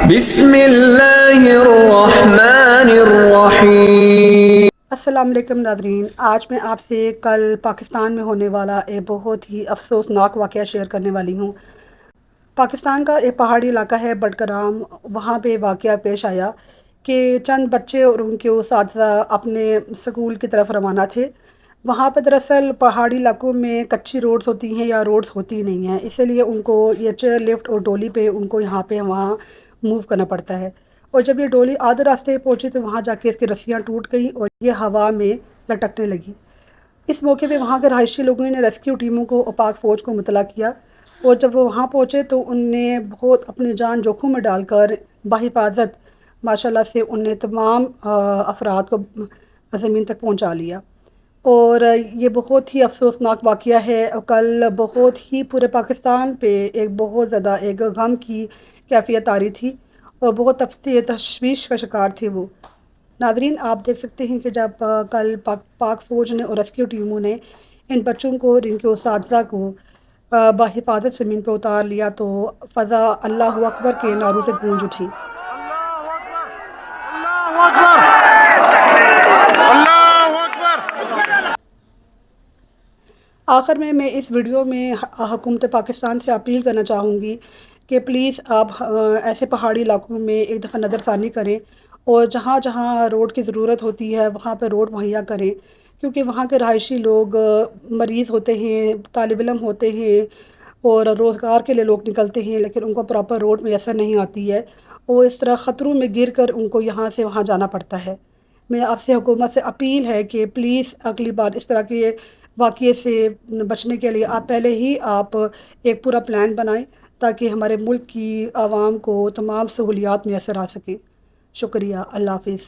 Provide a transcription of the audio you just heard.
بسم اللہ الرحمن الرحیم۔ السلام علیکم ناظرین، آج میں آپ سے کل پاکستان میں ہونے والا ایک بہت ہی افسوسناک واقعہ شیئر کرنے والی ہوں۔ پاکستان کا ایک پہاڑی علاقہ ہے بٹگرام، وہاں پہ واقعہ پیش آیا کہ چند بچے اور ان کے اساتذہ اپنے اسکول کی طرف روانہ تھے۔ وہاں پہ دراصل پہاڑی علاقوں میں کچی روڈز ہوتی ہیں یا روڈز ہوتی نہیں ہیں، اسی لیے ان کو یہ چیئر لفٹ اور ڈولی پہ ان کو یہاں پہ وہاں موو کرنا پڑتا ہے۔ اور جب یہ ڈولی آدھے راستے پہنچی تو وہاں جا کے اس کی رسیاں ٹوٹ گئیں اور یہ ہوا میں لٹکنے لگی۔ اس موقع پہ وہاں کے رہائشی لوگوں نے ریسکیو ٹیموں کو اور پاک فوج کو مطلع کیا، اور جب وہ وہاں پہنچے تو ان نے بہت اپنی جان جوکھم میں ڈال کر بحفاظت ماشاءاللہ سے ان نے تمام افراد کو زمین تک پہنچا لیا۔ اور یہ بہت ہی افسوسناک واقعہ ہے۔ کل بہت ہی پورے پاکستان پہ ایک بہت زیادہ ایک غم کی کیفیت طاری تھی اور بہت تشویش کا شکار تھے وہ۔ ناظرین، آپ دیکھ سکتے ہیں کہ جب کل پاک فوج نے اور ریسکیو ٹیموں نے ان بچوں کو اور ان کے اساتذہ کو بحفاظت زمین پہ اتار لیا تو فضا اللہ اکبر کے نعروں سے گونج اٹھی۔ اللہ اکبر، اللہ اکبر۔ آخر میں اس ویڈیو میں حکومت پاکستان سے اپیل کرنا چاہوں گی کہ پلیز آپ ایسے پہاڑی علاقوں میں ایک دفعہ نظر ثانی کریں اور جہاں جہاں روڈ کی ضرورت ہوتی ہے وہاں پہ روڈ مہیا کریں، کیونکہ وہاں کے رہائشی لوگ مریض ہوتے ہیں، طالب علم ہوتے ہیں اور روزگار کے لیے لوگ نکلتے ہیں، لیکن ان کو پراپر روڈ میسر نہیں آتی ہے اور اس طرح خطروں میں گر کر ان کو یہاں سے وہاں جانا پڑتا ہے۔ میں آپ سے حکومت سے اپیل ہے کہ پلیز اگلی بار اس طرح کے واقعے سے بچنے کے لیے آپ پہلے ہی ایک پورا پلان بنائیں تاکہ ہمارے ملک کی عوام کو تمام سہولیات میسر آ سکیں۔ شکریہ، اللہ حافظ۔